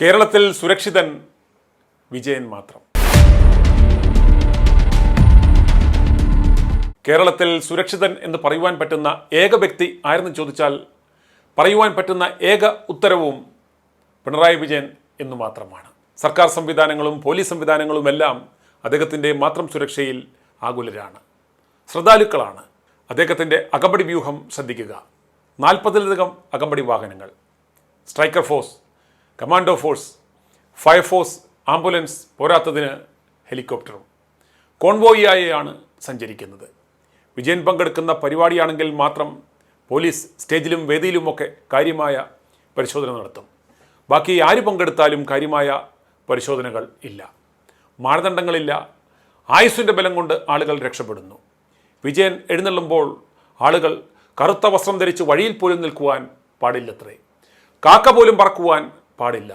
കേരളത്തിൽ സുരക്ഷിതൻ വിജയൻ മാത്രം. കേരളത്തിൽ സുരക്ഷിതൻ എന്ന് പറയുവാൻ പറ്റുന്ന ഏക വ്യക്തി ആരെന്ന് ചോദിച്ചാൽ പറയുവാൻ പറ്റുന്ന ഏക ഉത്തരവും പിണറായി വിജയൻ എന്ന് മാത്രമാണ്. സർക്കാർ സംവിധാനങ്ങളും പോലീസ് സംവിധാനങ്ങളുമെല്ലാം അദ്ദേഹത്തിൻ്റെ മാത്രം സുരക്ഷയിൽ ആകുലരാണ്, ശ്രദ്ധാലുക്കളാണ്. അദ്ദേഹത്തിൻ്റെ അകമ്പടി വ്യൂഹം ശ്രദ്ധിക്കുക. 40-ലധികം അകമ്പടി വാഹനങ്ങൾ, striker force, commando force, fire force, ambulance, പോരാത്തതിന് ഹെലികോപ്റ്ററും കോൺവോയിയായാണ് സഞ്ചരിക്കുന്നത്. വിജയൻ പങ്കെടുക്കുന്ന പരിപാടിയാണെങ്കിൽ മാത്രം പോലീസ് സ്റ്റേജിലും വേദിയിലുമൊക്കെ കാര്യമായ പരിശോധന നടത്തും. ബാക്കി ആര് പങ്കെടുത്താലും കാര്യമായ പരിശോധനകൾ ഇല്ല, മാനദണ്ഡങ്ങളില്ല. ആയുസ്സിൻ്റെ ബലം കൊണ്ട് ആളുകൾ രക്ഷപ്പെടുന്നു. വിജയൻ എഴുന്നള്ളുമ്പോൾ ആളുകൾ കറുത്ത വസ്ത്രം ധരിച്ച് വഴിയിൽ പോലും നിൽക്കുവാൻ പാടില്ലത്രേ. കാക്ക പോലും പറക്കുവാൻ പാടില്ല.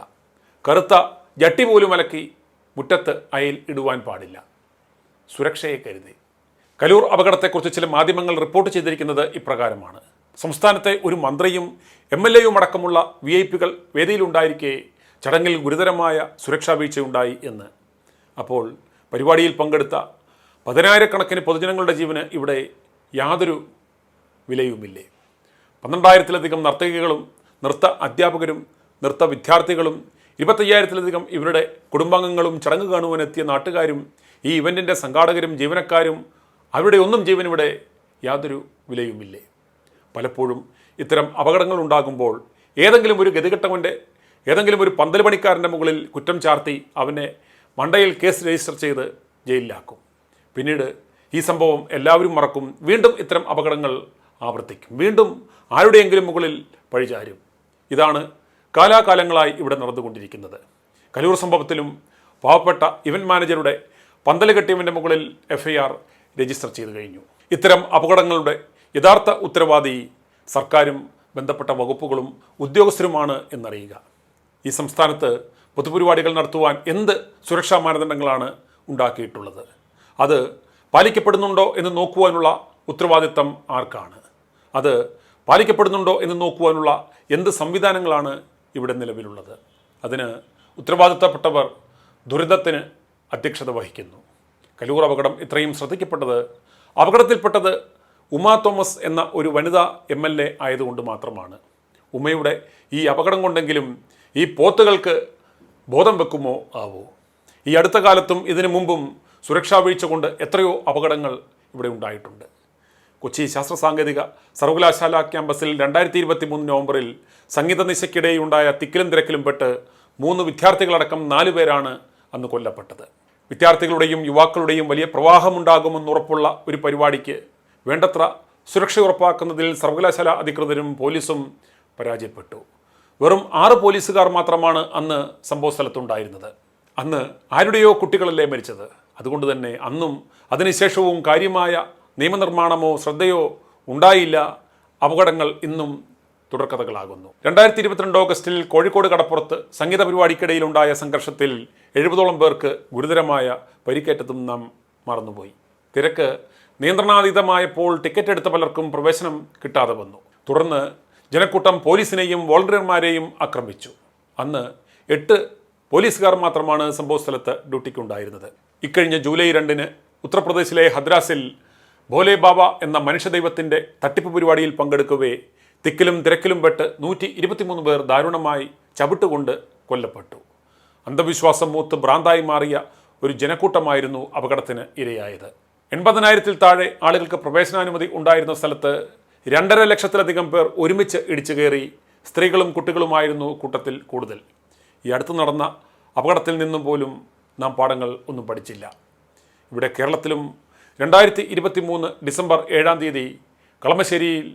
കറുത്ത ജട്ടി പോലും അലക്കി മുറ്റത്ത് അയൽ ഇടുവാൻ പാടില്ല. സുരക്ഷയെ കരുതി. കലൂർ അപകടത്തെക്കുറിച്ച് ചില മാധ്യമങ്ങൾ റിപ്പോർട്ട് ചെയ്തിരിക്കുന്നത് ഇപ്രകാരമാണ്: സംസ്ഥാനത്തെ ഒരു മന്ത്രിയും MLAയും അടക്കമുള്ള VIP വേദിയിലുണ്ടായിരിക്കെ ചടങ്ങിൽ ഗുരുതരമായ സുരക്ഷാ വീഴ്ചയുണ്ടായി എന്ന്. അപ്പോൾ പരിപാടിയിൽ പങ്കെടുത്ത 10,000-കണക്കിന് പൊതുജനങ്ങളുടെ ജീവന് ഇവിടെ യാതൊരു വിലയുമില്ലേ? 12,000-ലധികം നർത്തകികളും നൃത്ത അധ്യാപകരും നൃത്ത വിദ്യാർത്ഥികളും 25,000-ലധികം ഇവരുടെ കുടുംബാംഗങ്ങളും ചടങ്ങ് കാണുവാനെത്തിയ നാട്ടുകാരും ഈ ഇവൻറ്റിൻ്റെ സംഘാടകരും ജീവനക്കാരും അവരുടെ ഒന്നും ജീവനിവിടെ യാതൊരു വിലയുമില്ലേ? പലപ്പോഴും ഇത്തരം അപകടങ്ങൾ ഉണ്ടാകുമ്പോൾ ഏതെങ്കിലും ഒരു ഗതികെട്ടവൻ്റെ ഏതെങ്കിലും ഒരു പന്തൽ പണിക്കാരൻ്റെ മുകളിൽ കുറ്റം ചാർത്തി അവനെ മണ്ടയിൽ കേസ് രജിസ്റ്റർ ചെയ്ത് ജയിലിലാക്കും. പിന്നീട് ഈ സംഭവം എല്ലാവരും മറക്കും. വീണ്ടും ഇത്തരം അപകടങ്ങൾ ആവർത്തിക്കും. വീണ്ടും ആരുടെയെങ്കിലും മുകളിൽ പഴിചാരും. ഇതാണ് കാലാകാലങ്ങളായി ഇവിടെ നടന്നുകൊണ്ടിരിക്കുന്നത്. കലൂർ സംഭവത്തിലും പാവപ്പെട്ട ഇവൻറ്റ് മാനേജറുടെ പന്തൽ കെട്ടിയവൻ്റെ മുകളിൽ FIR രജിസ്റ്റർ ചെയ്തു കഴിഞ്ഞു. ഇത്തരം അപകടങ്ങളുടെ യഥാർത്ഥ ഉത്തരവാദി സർക്കാരും ബന്ധപ്പെട്ട വകുപ്പുകളും ഉദ്യോഗസ്ഥരുമാണ് എന്നറിയുക. ഈ സംസ്ഥാനത്ത് പൊതുപരിപാടികൾ നടത്തുവാൻ എന്ത് സുരക്ഷാ മാനദണ്ഡങ്ങളാണ് ഉണ്ടാക്കിയിട്ടുള്ളത്? അത് പാലിക്കപ്പെടുന്നുണ്ടോ എന്ന് നോക്കുവാനുള്ള ഉത്തരവാദിത്തം ആർക്കാണ്? അത് പാലിക്കപ്പെടുന്നുണ്ടോ എന്ന് നോക്കുവാനുള്ള എന്ത് സംവിധാനങ്ങളാണ് ഇവിടെ നിലവിലുള്ളത്? അതിന് ഉത്തരവാദിത്തപ്പെട്ടവർ ദുരിതത്തിന് അധ്യക്ഷത വഹിക്കുന്നു. കലൂർ അപകടം ഇത്രയും ശ്രദ്ധിക്കപ്പെട്ടത് അപകടത്തിൽപ്പെട്ടത് ഉമാ തോമസ് എന്ന ഒരു വനിതാ MLA ആയതുകൊണ്ട് മാത്രമാണ്. ഉമയുടെ ഈ അപകടം കൊണ്ടെങ്കിലും ഈ പോത്തുകൾക്ക് ബോധം വെക്കുമോ ആവോ? ഈ അടുത്ത കാലത്തും ഇതിനു മുമ്പും സുരക്ഷാ വീഴ്ച കൊണ്ട് എത്രയോ അപകടങ്ങൾ ഇവിടെ ഉണ്ടായിട്ടുണ്ട്. കൊച്ചി ശാസ്ത്ര സാങ്കേതിക സർവകലാശാല ക്യാമ്പസിൽ 2023 നവംബറിൽ സംഗീത നിശയ്ക്കിടെയുണ്ടായ തിക്കിലും തിരക്കിലും പെട്ട് 3 വിദ്യാർത്ഥികളടക്കം 4 പേരാണ് അന്ന് കൊല്ലപ്പെട്ടത്. വിദ്യാർത്ഥികളുടെയും യുവാക്കളുടെയും വലിയ പ്രവാഹമുണ്ടാകുമെന്നുറപ്പുള്ള ഒരു പരിപാടിക്ക് വേണ്ടത്ര സുരക്ഷ ഉറപ്പാക്കുന്നതിൽ സർവകലാശാല അധികൃതരും പോലീസും പരാജയപ്പെട്ടു. വെറും 6 പോലീസുകാർ മാത്രമാണ് അന്ന് സംഭവ സ്ഥലത്തുണ്ടായിരുന്നത്. അന്ന് ആരുടെയോ കുട്ടികളല്ലേ മരിച്ചത്. അതുകൊണ്ട് തന്നെ അന്നും അതിനുശേഷവും കാര്യമായ നിയമനിർമ്മാണമോ ശ്രദ്ധയോ ഉണ്ടായില്ല. അപകടങ്ങൾ ഇന്നും തുടർക്കഥകളാകുന്നു. 2022 ഓഗസ്റ്റിൽ കോഴിക്കോട് കടപ്പുറത്ത് സംഗീത പരിപാടിക്കിടയിലുണ്ടായ സംഘർഷത്തിൽ 70ഓളം പേർക്ക് ഗുരുതരമായ പരിക്കേറ്റതും നാം മറന്നുപോയി. തിരക്ക് നിയന്ത്രണാതീതമായപ്പോൾ ടിക്കറ്റ് എടുത്ത പലർക്കും പ്രവേശനം കിട്ടാതെ വന്നു. തുടർന്ന് ജനക്കൂട്ടം പോലീസിനെയും വോളണ്ടിയർമാരെയും ആക്രമിച്ചു. അന്ന് 8 പോലീസുകാർ മാത്രമാണ് സംഭവസ്ഥലത്ത് ഡ്യൂട്ടിക്കുണ്ടായിരുന്നത്. ഇക്കഴിഞ്ഞ ജൂലൈ 2 ഉത്തർപ്രദേശിലെ ഹദ്രാസിൽ ഭോലെ ബാബ എന്ന മനുഷ്യദൈവത്തിൻ്റെ തട്ടിപ്പ് പരിപാടിയിൽ പങ്കെടുക്കവേ തിക്കിലും തിരക്കിലും പെട്ട് 123 പേർ ദാരുണമായി ചവിട്ടുകൊണ്ട് കൊല്ലപ്പെട്ടു. അന്ധവിശ്വാസം മൂത്ത് ഭ്രാന്തായി മാറിയ ഒരു ജനക്കൂട്ടമായിരുന്നു അപകടത്തിന് ഇരയായത്. 80,000-ൽ താഴെ ആളുകൾക്ക് പ്രവേശനാനുമതി ഉണ്ടായിരുന്ന സ്ഥലത്ത് 2.5 ലക്ഷത്തിലധികം പേർ ഒരുമിച്ച് ഇടിച്ചു കയറി. സ്ത്രീകളും കുട്ടികളുമായിരുന്നു കൂട്ടത്തിൽ കൂടുതൽ. ഈ അടുത്ത് നടന്ന അപകടത്തിൽ നിന്നും പോലും നാം പാഠങ്ങൾ ഒന്നും പഠിച്ചില്ല. ഇവിടെ കേരളത്തിലും 2023 ഡിസംബർ 7-ാം തീയതി കളമശ്ശേരിയിൽ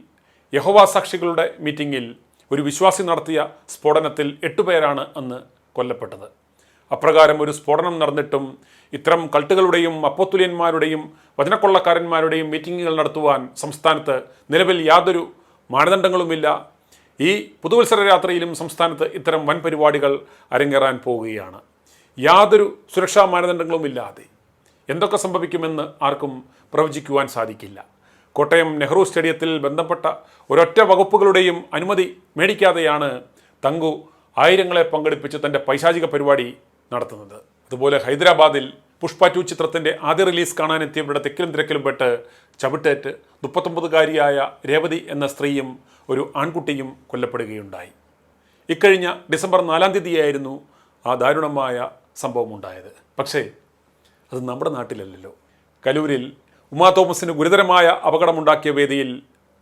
യഹോവ സാക്ഷികളുടെ മീറ്റിങ്ങിൽ ഒരു വിശ്വാസി നടത്തിയ സ്ഫോടനത്തിൽ 8 പേരാണ് അന്ന് കൊല്ലപ്പെട്ടത്. അപ്രകാരം ഒരു സ്ഫോടനം നടന്നിട്ടും ഇത്തരം കൾട്ടുകളുടെയും അപ്പോത്തുലിയന്മാരുടെയും വചനക്കൊള്ളക്കാരന്മാരുടെയും മീറ്റിങ്ങുകൾ നടത്തുവാൻ സംസ്ഥാനത്ത് നിലവിൽ യാതൊരു മാനദണ്ഡങ്ങളുമില്ല. ഈ പുതുവത്സര രാത്രിയിലും സംസ്ഥാനത്ത് ഇത്തരം വൻ പരിപാടികൾ അരങ്ങേറാൻ പോവുകയാണ്. യാതൊരു സുരക്ഷാ മാനദണ്ഡങ്ങളുമില്ലാതെ എന്തൊക്കെ സംഭവിക്കുമെന്ന് ആർക്കും പ്രവചിക്കുവാൻ സാധിക്കില്ല. കോട്ടയം നെഹ്റു സ്റ്റേഡിയത്തിൽ ബന്ധപ്പെട്ട ഒരൊറ്റ വകുപ്പുകളുടെയും അനുമതി മേടിക്കാതെയാണ് തങ്കു ആയിരങ്ങളെ പങ്കെടുപ്പിച്ച് തൻ്റെ പൈശാചിക പരിപാടി നടത്തുന്നത്. അതുപോലെ ഹൈദരാബാദിൽ പുഷ്പ 2 ചിത്രത്തിൻ്റെ ആദ്യ റിലീസ് കാണാനെത്തിയവരുടെ തെക്കിലും തിരക്കിലും പെട്ട് ചവിട്ടേറ്റ് 39-കാരിയായ രേവതി എന്ന സ്ത്രീയും ഒരു ആൺകുട്ടിയും കൊല്ലപ്പെടുകയുണ്ടായി. ഇക്കഴിഞ്ഞ ഡിസംബർ 4-ാം തീയതിയായിരുന്നു ആ ദാരുണമായ സംഭവമുണ്ടായത്. പക്ഷേ അത് നമ്മുടെ നാട്ടിലല്ലല്ലോ. കലൂരിൽ ഉമാ തോമസിന് ഗുരുതരമായ അപകടമുണ്ടാക്കിയ വേദിയിൽ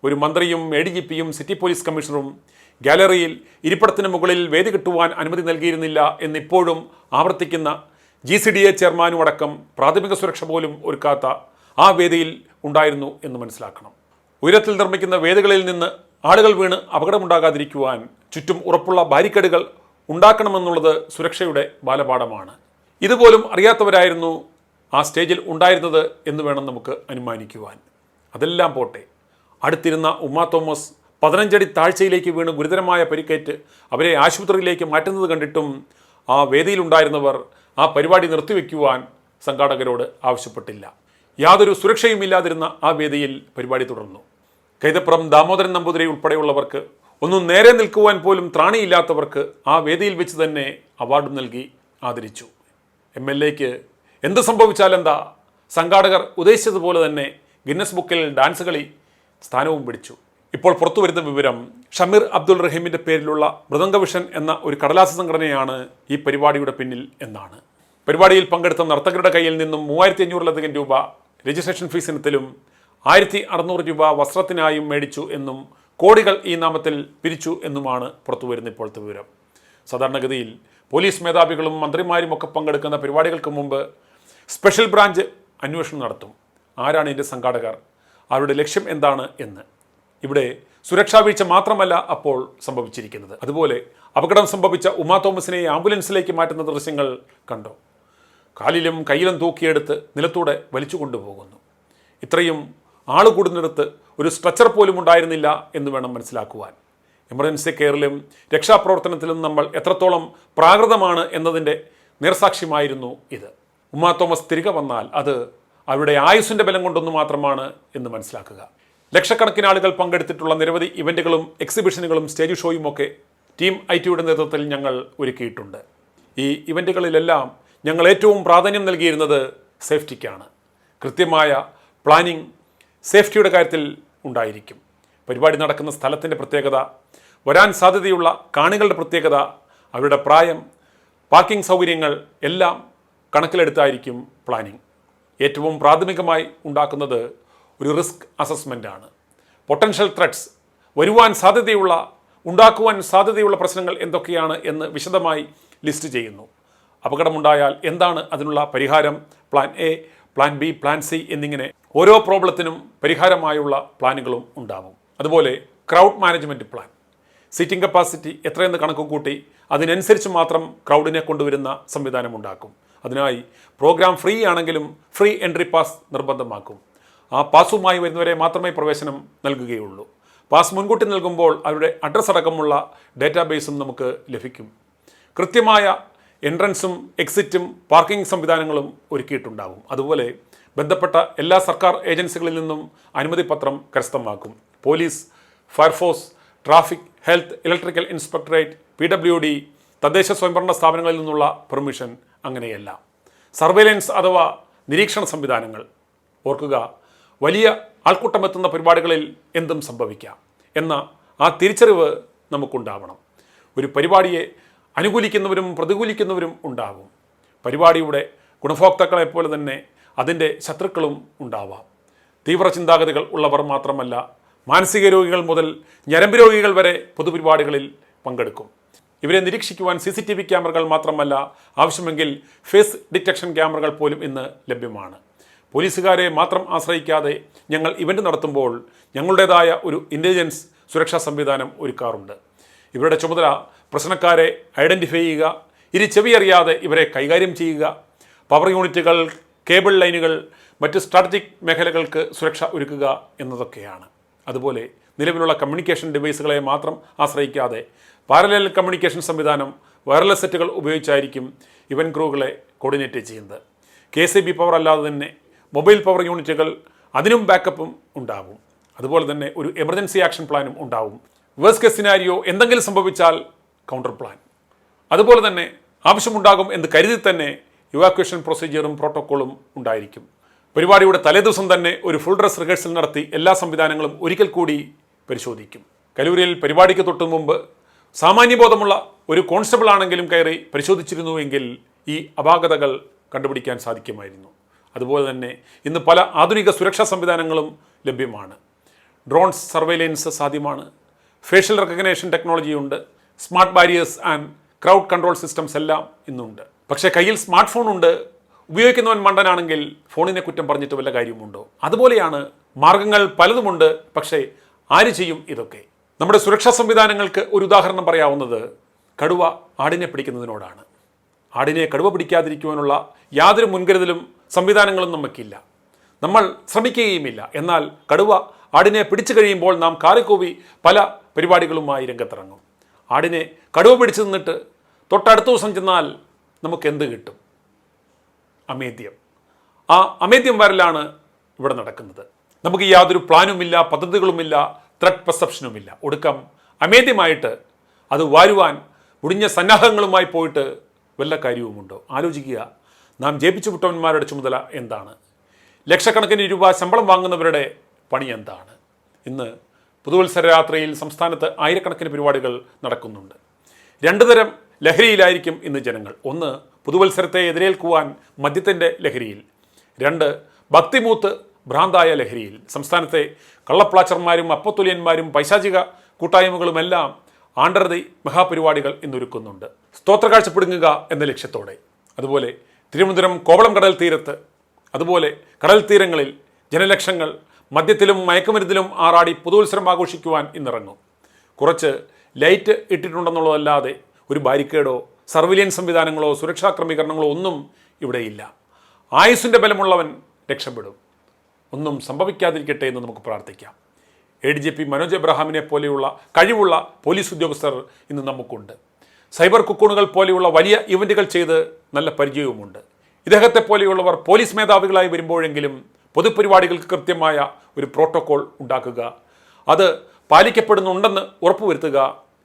ഒരു മന്ത്രിയും ADGPയും സിറ്റി പോലീസ് കമ്മീഷണറും ഗാലറിയിൽ ഇരിപ്പിടത്തിന് മുകളിൽ വേദി കിട്ടുവാൻ അനുമതി നൽകിയിരുന്നില്ല എന്നിപ്പോഴും ആവർത്തിക്കുന്ന GCDA ചെയർമാനും അടക്കം പ്രാഥമിക സുരക്ഷ പോലും ഒരുക്കാത്ത ആ വേദിയിൽ ഉണ്ടായിരുന്നു എന്ന് മനസ്സിലാക്കണം. ഉയരത്തിൽ നിർമ്മിക്കുന്ന വേദികളിൽ നിന്ന് ആളുകൾ വീണ് അപകടമുണ്ടാകാതിരിക്കുവാൻ ചുറ്റും ഉറപ്പുള്ള ബാരിക്കേഡുകൾ ഉണ്ടാക്കണമെന്നുള്ളത് സുരക്ഷയുടെ ബാലപാഠമാണ്. ഇതുപോലും അറിയാത്തവരായിരുന്നു ആ സ്റ്റേജിൽ ഉണ്ടായിരുന്നത് എന്ന് വേണം നമുക്ക് അനുമാനിക്കുവാൻ. അതെല്ലാം പോട്ടെ, അടുത്തിരുന്ന ഉമാ തോമസ് 15 അടി താഴ്ചയിലേക്ക് വീണ് ഗുരുതരമായ പരിക്കേറ്റ് അവരെ ആശുപത്രിയിലേക്ക് മാറ്റുന്നത് കണ്ടിട്ടും ആ വേദിയിലുണ്ടായിരുന്നവർ ആ പരിപാടി നിർത്തിവെക്കുവാൻ സംഘാടകരോട് ആവശ്യപ്പെട്ടില്ല. യാതൊരു സുരക്ഷയുമില്ലാതിരുന്ന ആ വേദിയിൽ പരിപാടി തുടർന്നു. കൈതപ്പുറം ദാമോദരൻ നമ്പൂതിരി ഉൾപ്പെടെയുള്ളവർക്ക് ഒന്നും നേരെ നിൽക്കുവാൻ പോലും ത്രാണിയില്ലാത്തവർക്ക് ആ വേദിയിൽ വെച്ച് തന്നെ അവാർഡ് നൽകി ആദരിച്ചു. MLAക്ക് എന്ത് സംഭവിച്ചാലെന്താ, സംഘാടകർ ഉദ്ദേശിച്ചതുപോലെ തന്നെ ഗിന്നസ് ബുക്കിൽ ഡാൻസ് കളി സ്ഥാനവും പിടിച്ചു. ഇപ്പോൾ പുറത്തു വരുന്ന വിവരം ഷമീർ അബ്ദുൾ റഹീമിൻ്റെ പേരിലുള്ള മൃദംഗവിഷൻ എന്ന ഒരു കടലാസ സംഘടനയാണ് ഈ പരിപാടിയുടെ പിന്നിൽ എന്നാണ്. പരിപാടിയിൽ പങ്കെടുത്ത നർത്തകരുടെ കയ്യിൽ നിന്നും 3500-ലധികം രൂപ രജിസ്ട്രേഷൻ ഫീസ് ഇനത്തിലും 1600 രൂപ വസ്ത്രത്തിനായും മേടിച്ചു എന്നും കോടികൾ ഈ നാമത്തിൽ പിരിച്ചു എന്നുമാണ് പുറത്തുവരുന്ന ഇപ്പോഴത്തെ വിവരം. സാധാരണഗതിയിൽ പോലീസ് മേധാവികളും മന്ത്രിമാരും ഒക്കെ പങ്കെടുക്കുന്ന പരിപാടികൾക്ക് മുമ്പ് സ്പെഷ്യൽ ബ്രാഞ്ച് അന്വേഷണം നടത്തും. ആരാണ് ഇതിൻ്റെ സംഘാടകർ, അവരുടെ ലക്ഷ്യം എന്താണ് എന്ന്. ഇവിടെ സുരക്ഷാ വീഴ്ച മാത്രമല്ല അപ്പോൾ സംഭവിച്ചിരിക്കുന്നത്. അതുപോലെ അപകടം സംഭവിച്ച ഉമാ തോമസിനെ ആംബുലൻസിലേക്ക് മാറ്റുന്ന ദൃശ്യങ്ങൾ കണ്ടോ? കാലിലും കയ്യിലും തൂക്കിയെടുത്ത് നിലത്തൂടെ വലിച്ചു കൊണ്ടുപോകുന്നു. ഇത്രയും ആൾ കൂടുന്നിടത്ത് ഒരു സ്ട്രെച്ചർ പോലും ഉണ്ടായിരുന്നില്ല എന്ന് വേണം മനസ്സിലാക്കുവാൻ. എമർജൻസി കെയറിലും രക്ഷാപ്രവർത്തനത്തിലും നമ്മൾ എത്രത്തോളം പ്രാകൃതമാണ് എന്നതിൻ്റെ നേർസാക്ഷ്യമായിരുന്നു ഇത്. ഉമാ തോമസ് തിരികെ വന്നാൽ അത് അവരുടെ ആയുസ്സിൻ്റെ ബലം കൊണ്ടൊന്നു മാത്രമാണ് എന്ന് മനസ്സിലാക്കുക. ലക്ഷക്കണക്കിന് ആളുകൾ പങ്കെടുത്തിട്ടുള്ള നിരവധി ഇവൻറ്റുകളും എക്സിബിഷനുകളും സ്റ്റേജ് ഷോയും ഒക്കെ ടീം IT-യുടെ നേതൃത്വത്തിൽ ഞങ്ങൾ ഒരുക്കിയിട്ടുണ്ട്. ഈ ഇവൻറ്റുകളിലെല്ലാം ഞങ്ങൾ ഏറ്റവും പ്രാധാന്യം നൽകിയിരുന്നത് സേഫ്റ്റിക്കാണ്. കൃത്യമായ പ്ലാനിംഗ് സേഫ്റ്റിയുടെ കാര്യത്തിൽ ഉണ്ടായിരിക്കും. പരിപാടി നടക്കുന്ന സ്ഥലത്തിൻ്റെ പ്രത്യേകത, വരാൻ സാധ്യതയുള്ള കാണികളുടെ പ്രത്യേകത, അവരുടെ പ്രായം, പാർക്കിംഗ് സൗകര്യങ്ങൾ എല്ലാം കണക്കിലെടുത്തായിരിക്കും പ്ലാനിംഗ്. ഏറ്റവും പ്രാഥമികമായി ഉണ്ടാക്കുന്നത് ഒരു റിസ്ക് അസസ്മെൻ്റാണ്. പൊട്ടൻഷ്യൽ ത്രെറ്റ്സ്, ഉണ്ടാക്കുവാൻ സാധ്യതയുള്ള പ്രശ്നങ്ങൾ എന്തൊക്കെയാണ് എന്ന് വിശദമായി ലിസ്റ്റ് ചെയ്യുന്നു. അപകടമുണ്ടായാൽ എന്താണ് അതിനുള്ള പരിഹാരം, plan A, plan B, plan C എന്നിങ്ങനെ ഓരോ പ്രോബ്ലത്തിനും പരിഹാരമായുള്ള പ്ലാനുകളും ഉണ്ടാവും. അതുപോലെ crowd management plan, seating capacity എത്രയെന്ന് കണക്ക് കൂട്ടി അതിനനുസരിച്ച് മാത്രം ക്രൗഡിനെ കൊണ്ടുവരുന്ന സംവിധാനം ഉണ്ടാക്കും. അതിനായി പ്രോഗ്രാം ഫ്രീ ആണെങ്കിലും ഫ്രീ എൻട്രി പാസ് നിർബന്ധമാക്കും. ആ പാസുമായി വരുന്നവരെ മാത്രമേ പ്രവേശനം നൽകുകയുള്ളൂ. പാസ് മുൻകൂട്ടി നൽകുമ്പോൾ അവരുടെ അഡ്രസ്സ് അടക്കമുള്ള ഡേറ്റാബേസും നമുക്ക് ലഭിക്കും. കൃത്യമായ എൻട്രൻസും എക്സിറ്റും പാർക്കിംഗ് സംവിധാനങ്ങളും ഒരുക്കിയിട്ടുണ്ടാകും. അതുപോലെ ബന്ധപ്പെട്ട എല്ലാ സർക്കാർ ഏജൻസികളിൽ നിന്നും അനുമതി പത്രം കരസ്ഥമാക്കും. Police, fire force, traffic, health, electrical inspectorate, PWD, തദ്ദേശ സ്വയംഭരണ സ്ഥാപനങ്ങളിൽ നിന്നുള്ള പെർമിഷൻ, അങ്ങനെയല്ല. സർവൈലൻസ് അഥവാ നിരീക്ഷണ സംവിധാനങ്ങൾ. ഓർക്കുക, വലിയ ആൾക്കൂട്ടമെത്തുന്ന പരിപാടികളിൽ എന്തും സംഭവിക്കാം എന്ന ആ തിരിച്ചറിവ് നമുക്കുണ്ടാവണം. ഒരു പരിപാടിയെ അനുകൂലിക്കുന്നവരും പ്രതികൂലിക്കുന്നവരും ഉണ്ടാകും. പരിപാടിയുടെ ഗുണഭോക്താക്കളെപ്പോലെ തന്നെ അതിൻ്റെ ശത്രുക്കളും ഉണ്ടാവാം. തീവ്ര ചിന്താഗതികൾ ഉള്ളവർ മാത്രമല്ല, മാനസിക രോഗികൾ മുതൽ ഞരമ്പ് രോഗികൾ വരെ പൊതുപരിപാടികളിൽ പങ്കെടുക്കും. ഇവരെ നിരീക്ഷിക്കുവാൻ CCTV ക്യാമറകൾ മാത്രമല്ല, ആവശ്യമെങ്കിൽ ഫേസ് ഡിറ്റക്ഷൻ ക്യാമറകൾ പോലും ഇന്ന് ലഭ്യമാണ്. പോലീസുകാരെ മാത്രം ആശ്രയിക്കാതെ ഞങ്ങൾ ഇവൻ്റ് നടത്തുമ്പോൾ ഞങ്ങളുടേതായ ഒരു ഇൻ്റലിജൻസ് സുരക്ഷാ സംവിധാനം ഒരുക്കാറുണ്ട്. ഇവരുടെ ചുമതല പ്രശ്നക്കാരെ ഐഡൻറ്റിഫൈ ചെയ്യുക, ചെവി അറിയാതെ ഇവരെ കൈകാര്യം ചെയ്യുക, പവർ യൂണിറ്റുകൾ, കേബിൾ ലൈനുകൾ, മറ്റ് സ്ട്രാറ്റജിക് മേഖലകൾക്ക് സുരക്ഷ ഒരുക്കുക എന്നതൊക്കെയാണ്. അതുപോലെ നിലവിലുള്ള കമ്മ്യൂണിക്കേഷൻ ഡിവൈസുകളെ മാത്രം ആശ്രയിക്കാതെ പാരലൽ കമ്മ്യൂണിക്കേഷൻ സംവിധാനം, വയർലെസ് സെറ്റുകൾ ഉപയോഗിച്ചായിരിക്കും ഇവൻ ക്രൂകളെ കോർഡിനേറ്റ് ചെയ്യുന്നത്. KCB പവർ അല്ലാതെ തന്നെ മൊബൈൽ പവർ യൂണിറ്റുകൾ, അതിനും ബാക്കപ്പും ഉണ്ടാകും. അതുപോലെ തന്നെ ഒരു എമർജൻസി ആക്ഷൻ പ്ലാനും ഉണ്ടാവും. വേഴ്സ്റ്റ് കേസ് സിനാരിയോ എന്തെങ്കിലും സംഭവിച്ചാൽ കൗണ്ടർ പ്ലാൻ. അതുപോലെ തന്നെ ആവശ്യമുണ്ടാകും എന്ന് കരുതി തന്നെ ഇവാക്വേഷൻ പ്രൊസീജിയറും പ്രോട്ടോക്കോളും ഉണ്ടായിരിക്കും. പരിപാടിയുടെ തലേദിവസം തന്നെ ഒരു ഫുൾ ഡ്രസ് റിഹേഴ്സൽ നടത്തി എല്ലാ സംവിധാനങ്ങളും ഒരിക്കൽ കൂടി പരിശോധിക്കും. കലൂരിൽ പരിപാടിക്ക് തൊട്ടു മുമ്പ് സാമാന്യബോധമുള്ള ഒരു കോൺസ്റ്റബിൾ ആണെങ്കിലും കയറി പരിശോധിച്ചിരുന്നുവെങ്കിൽ ഈ അപാകതകൾ കണ്ടുപിടിക്കാൻ സാധിക്കുമായിരുന്നു. അതുപോലെ തന്നെ ഇന്ന് പല ആധുനിക സുരക്ഷാ സംവിധാനങ്ങളും ലഭ്യമാണ്. ഡ്രോൺസ് സർവൈലൻസ് സാധ്യമാണ്, ഫേഷ്യൽ റെക്കഗ്നേഷൻ ടെക്നോളജിയുണ്ട്, smart barriers and crowd control systems എല്ലാം ഇന്നുണ്ട്. പക്ഷേ കയ്യിൽ സ്മാർട്ട് ഫോൺ ഉണ്ട്, ഉപയോഗിക്കുന്നവൻ മണ്ടനാണെങ്കിൽ ഫോണിനെ കുറ്റം പറഞ്ഞിട്ട് വല്ല കാര്യമുണ്ടോ? അതുപോലെയാണ് മാർഗങ്ങൾ പലതുമുണ്ട്. പക്ഷേ ആര് ചെയ്യും ഇതൊക്കെ? നമ്മുടെ സുരക്ഷാ സംവിധാനങ്ങൾക്ക് ഒരു ഉദാഹരണം പറയാവുന്നത് കടുവ ആടിനെ പിടിക്കുന്നതിനോടാണ്. ആടിനെ കടുവ പിടിക്കാതിരിക്കുവാനുള്ള യാതൊരു മുൻകരുതലും സംവിധാനങ്ങളും നമുക്കില്ല, നമ്മൾ ശ്രമിക്കുകയുമില്ല. എന്നാൽ കടുവ ആടിനെ പിടിച്ചു കഴിയുമ്പോൾ നാം കാറിക്കൂവി പല പരിപാടികളുമായി രംഗത്തിറങ്ങും. ആടിനെ കടുവ പിടിച്ചു നിന്നിട്ട് തൊട്ടടുത്ത ദിവസം ചെന്നാൽ നമുക്ക് എന്ത് കിട്ടും? അമേദ്യം. ആ അമേദ്യം വരലാണ് ഇവിടെ നടക്കുന്നത്. നമുക്ക് യാതൊരു പ്ലാനുമില്ല, പദ്ധതികളുമില്ല, ത്രെഡ് പെർസെപ്ഷനുമില്ല. ഒടുക്കം അമേദ്യമായിട്ട് അത് വാരുവാൻ മുടിഞ്ഞ സന്നാഹങ്ങളുമായി പോയിട്ട് വല്ല കാര്യവുമുണ്ടോ? ആലോചിക്കുക. നാം ജയിപ്പിച്ചു വിട്ടവന്മാരുടെ ചുമതല എന്താണ്? ലക്ഷക്കണക്കിന് രൂപ ശമ്പളം വാങ്ങുന്നവരുടെ പണി എന്താണ്? ഇന്ന് പുതുവത്സര രാത്രിയിൽ സംസ്ഥാനത്ത് ആയിരക്കണക്കിന് പരിപാടികൾ നടക്കുന്നുണ്ട്. രണ്ടു തരം ലഹരിയിലായിരിക്കും ഇന്ന് ജനങ്ങൾ. ഒന്ന്, പുതുവത്സരത്തെ എതിരേൽക്കുവാൻ മദ്യത്തിൻ്റെ ലഹരിയിൽ. രണ്ട്, ഭക്തിമൂത്ത് ഭ്രാന്തായ ലഹരിയിൽ. സംസ്ഥാനത്തെ കള്ളപ്ലാച്ചർമാരും അപ്പത്തുലിയന്മാരും പൈശാചിക കൂട്ടായ്മകളുമെല്ലാം ആണ്ടർതി മഹാപരിപാടികൾ ഇന്നൊരുക്കുന്നുണ്ട്, സ്തോത്രകാഴ്ച പിടുങ്ങുക എന്ന ലക്ഷ്യത്തോടെ. അതുപോലെ തിരുവനന്തപുരം കോവളം കടൽ തീരത്ത്, അതുപോലെ കടൽ തീരങ്ങളിൽ ജനലക്ഷങ്ങൾ മദ്യത്തിലും മയക്കുമരുന്നിലും ആറാടി പുതുവത്സരം ആഘോഷിക്കുവാൻ ഇന്നിറങ്ങും. കുറച്ച് ലൈറ്റ് ഇട്ടിട്ടുണ്ടെന്നുള്ളതല്ലാതെ ഒരു ബാരിക്കേഡോ സർവൈലൻസ് സംവിധാനങ്ങളോ സുരക്ഷാ ക്രമീകരണങ്ങളോ ഒന്നും ഇവിടെയില്ല. ആയുസ്സിൻ്റെ ബലമുള്ളവൻ രക്ഷപ്പെടും. ഒന്നും സംഭവിക്കാതിരിക്കട്ടെ എന്ന് നമുക്ക് പ്രാർത്ഥിക്കാം. ADGP മനോജ് എബ്രഹാമിനെ പോലെയുള്ള കഴിവുള്ള പോലീസ് ഉദ്യോഗസ്ഥർ ഇന്ന് നമുക്കുണ്ട്. സൈബർ കുക്കൂണുകൾ പോലെയുള്ള വലിയ ഇവൻറ്റുകൾ ചെയ്ത് നല്ല പരിചയവുമുണ്ട്. ഇദ്ദേഹത്തെ പോലെയുള്ളവർ പോലീസ് മേധാവികളായി വരുമ്പോഴെങ്കിലും പൊതുപരിപാടികൾക്ക് കൃത്യമായ ഒരു പ്രോട്ടോക്കോൾ ഉണ്ടാക്കുക, അത് പാലിക്കപ്പെടുന്നുണ്ടെന്ന് ഉറപ്പുവരുത്തുക,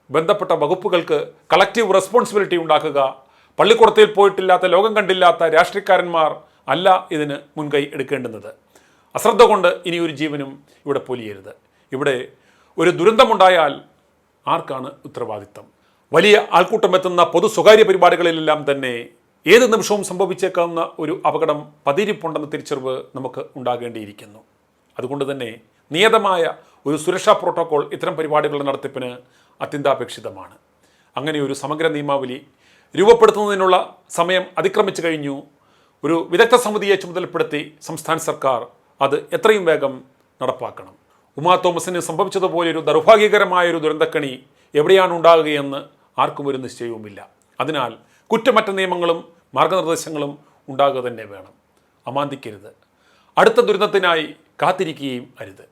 ബന്ധപ്പെട്ട വകുപ്പുകൾക്ക് കളക്റ്റീവ് റെസ്പോൺസിബിലിറ്റി ഉണ്ടാക്കുക. പള്ളിക്കൂടത്തിൽ പോയിട്ടില്ലാത്ത, ലോകം കണ്ടില്ലാത്ത രാഷ്ട്രീയക്കാരന്മാർ അല്ല ഇതിന് മുൻകൈ എടുക്കേണ്ടുന്നത്. അശ്രദ്ധ കൊണ്ട് ഇനിയൊരു ജീവനും ഇവിടെ പൊലിയരുത്. ഇവിടെ ഒരു ദുരന്തമുണ്ടായാൽ ആർക്കാണ് ഉത്തരവാദിത്തം? വലിയ ആൾക്കൂട്ടം എത്തുന്ന പൊതു സ്വകാര്യ പരിപാടികളിലെല്ലാം തന്നെ ഏത് നിമിഷവും സംഭവിച്ചേക്കാവുന്ന ഒരു അപകടം പതിയിരിപ്പുണ്ടെന്ന തിരിച്ചറിവ് നമുക്ക് ഉണ്ടാകേണ്ടിയിരിക്കുന്നു. അതുകൊണ്ട് തന്നെ നിയതമായ ഒരു സുരക്ഷാ പ്രോട്ടോക്കോൾ ഇത്തരം പരിപാടികളുടെ നടത്തിപ്പിന് അത്യന്താപേക്ഷിതമാണ്. അങ്ങനെ ഒരു സമഗ്ര നിയമാവലി രൂപപ്പെടുത്തുന്നതിനുള്ള സമയം അതിക്രമിച്ചു കഴിഞ്ഞു. ഒരു വിദഗ്ധ സമിതിയെ ചുമതലപ്പെടുത്തി സംസ്ഥാന സർക്കാർ അത് എത്രയും വേഗം നടപ്പാക്കണം. ഉമാ തോമസിന് സംഭവിച്ചതുപോലെ ഒരു ദൗർഭാഗ്യകരമായൊരു ദുരന്തക്കണി എവിടെയാണ് ഉണ്ടാകുകയെന്ന് ആർക്കും ഒരു നിശ്ചയവുമില്ല. അതിനാൽ കുറ്റമറ്റ നിയമങ്ങളും മാർഗനിർദ്ദേശങ്ങളും ഉണ്ടാകുക തന്നെ വേണം. അമാന്തിക്കരുത്. അടുത്ത ദുരന്തത്തിനായി കാത്തിരിക്കുകയും അരുത്.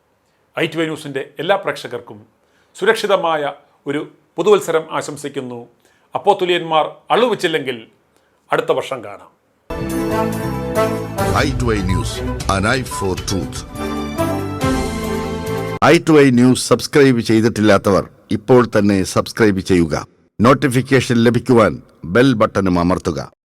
ITV ന്യൂസിൻ്റെ എല്ലാ പ്രേക്ഷകർക്കും സുരക്ഷിതമായ ഒരു പുതുവത്സരം ആശംസിക്കുന്നു. അപ്പോത്തുലിയന്മാർ അള്ളുവച്ചില്ലെങ്കിൽ അടുത്ത വർഷം കാണാം. i2i News, an eye for truth. i2i News subscribe ചെയ്തിട്ടില്ലാത്തവർ ഇപ്പോൾ തന്നെ സബ്സ്ക്രൈബ് ചെയ്യുക. നോട്ടിഫിക്കേഷൻ ലഭിക്കുവാൻ ബെൽ ബട്ടണും അമർത്തുക.